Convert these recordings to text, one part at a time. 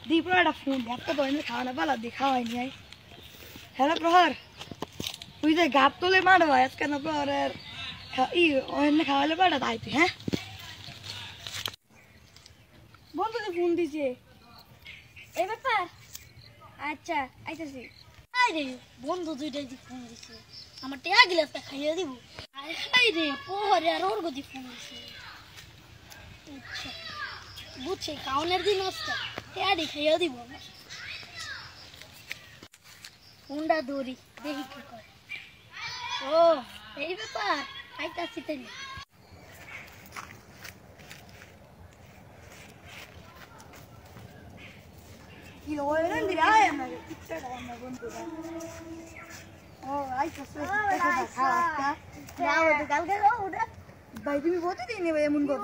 দীপুর একটা ফোন এত ধরনের খাওয়ানো পালা দিয়ে খাওয়াই নি হ্যালো প্রহর তুই যে গাপ তোলে মারবা আজকে না প্রহরের অন্য খাওয়ালে পাঠা তাই তুই হ্যাঁ বন্ধু যে ফোন দিছে এই ব্যাপার আচ্ছা আইতাছি আরে বন্ধু দুইটাই দি ফোন দিছে আমার টিয়া গিলাসটা খাইয়া দিব আরে পোহরে আর ওর গদি ফোন দিছে আচ্ছা বুঝছে কাউনের দিন আসছে টিয়াডি খাইয়া দিব ফোনটা ধরি দেখি কি করে ও এই ব্যাপার আইতাছি তাই কি ওরে দিরা আমরা ইচ্ছা আমরা বন্ধু ও আইতাছে খাওয়া যাও তো কালকে যাও ওটা ভাই তুমি প্রতিদিন নেবে এমন কর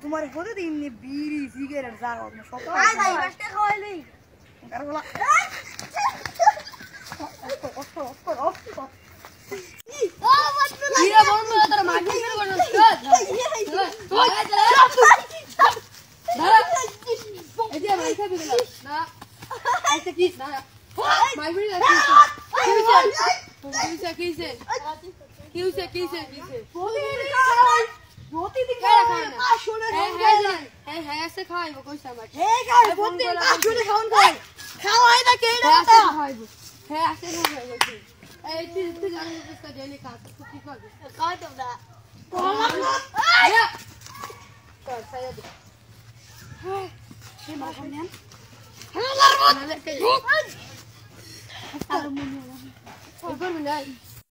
তোমার প্রতিদিন বিড়ি সিগারেট যাও সকাল আই বাসটা খাওয়াইলি কারবলা ইরা বন্ধু তোর মাগি শুরু করছিস এই যে মাই খাবি না আইতে কি না মাই বিড়ি লাগছে কিছে প্রতিদিন আসলে হ্যাঁ এসে খাইবো কইছ আমার এই গায় প্রতিদিন আসলে খাওয়াই না কে না খাইবো হ্যাঁ আসে খাইবো এই তুই জানিস তো ডেইলি কাজ তুই কি করবি খাই তোমরা কর খাইয়া দে সে মাছ নেন আর মনে হয় করবি না